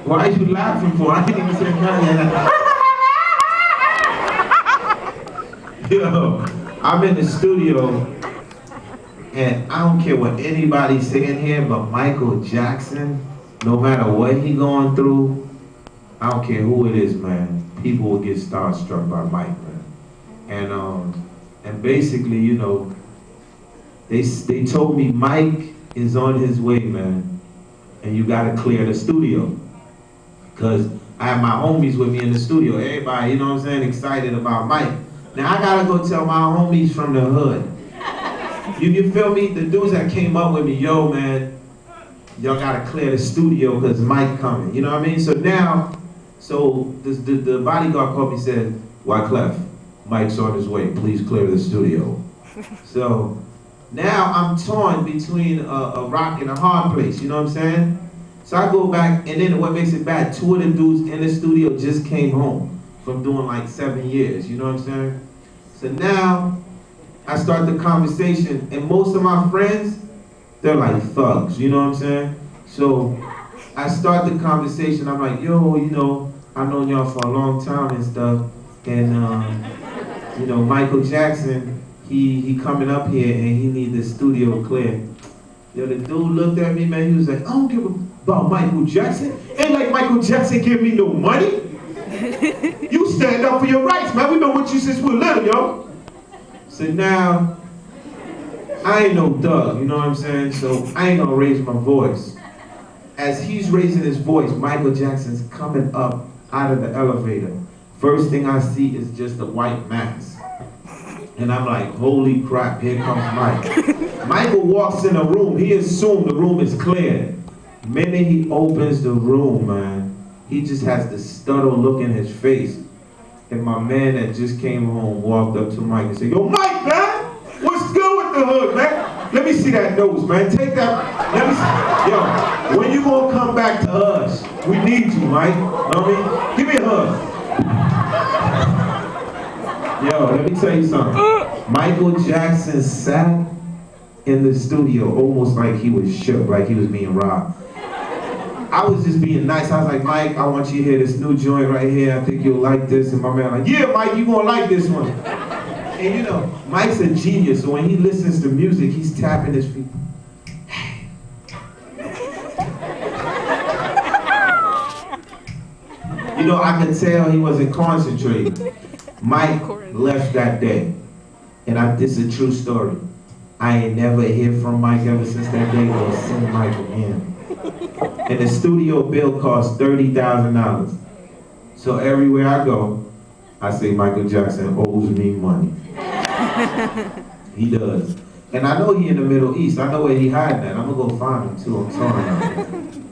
Why are you laughing for? I didn't even say nothing. Yo, I'm in the studio, and I don't care what anybody's saying here, but Michael Jackson, no matter what he going through, I don't care who it is, man. People will get starstruck by Mike, man. And basically, you know, they told me Mike is on his way, man, and you gotta clear the studio. Cause I have my homies with me in the studio. Everybody, you know what I'm saying, excited about Mike. Now I gotta go tell my homies from the hood. You feel me? The dudes that came up with me, yo man, y'all gotta clear the studio cause Mike coming. You know what I mean? So now, the bodyguard called me and said, wyclef, Mike's on his way, please clear the studio. So now I'm torn between a rock and a hard place, you know what I'm saying? So I go back, and then what makes it bad, two of the dudes in the studio just came home from doing like 7 years, you know what I'm saying? So now, I start the conversation, and most of my friends, they're like thugs, you know what I'm saying? So I start the conversation, I'm like, yo, you know, I've known y'all for a long time and stuff, and you know, Michael Jackson, he coming up here and he need the studio clear. Yo, the dude looked at me, man, he was like, I don't give about Michael Jackson. Ain't like Michael Jackson give me no money. You stand up for your rights, man. We been with you since we were little, yo. So now, I ain't no thug, you know what I'm saying? So I ain't gonna raise my voice. As he's raising his voice, Michael Jackson's coming up out of the elevator. First thing I see is just a white mask. And I'm like, holy crap, here comes Mike. Michael walks in the room, he assumed the room is clear. The minute he opens the room, man, he just has the startled look in his face. And my man that just came home walked up to Mike and said, yo, Mike, man, what's good with the hood, man? Let me see that nose, man. Take that, let me see. Yo, when you gonna come back to us? We need you, Mike. You know what I mean? Give me a hug. Yo, let me tell you something. Michael Jackson sat in the studio almost like he was shook, like he was being robbed. I was just being nice. I was like, Mike, I want you to hear this new joint right here. I think you'll like this. And my man like, yeah, Mike, you gonna like this one. And you know, Mike's a genius, so when he listens to music, he's tapping his feet. You know, I could tell he wasn't concentrating. Mike left that day. And this is a true story. I ain't never heard from Mike ever since that day or seen Mike again. And the studio bill cost $30,000. So everywhere I go, I say Michael Jackson owes me money. He does. And I know he in the Middle East. I know where he hiding at. I'm gonna go find him too. I'm telling you.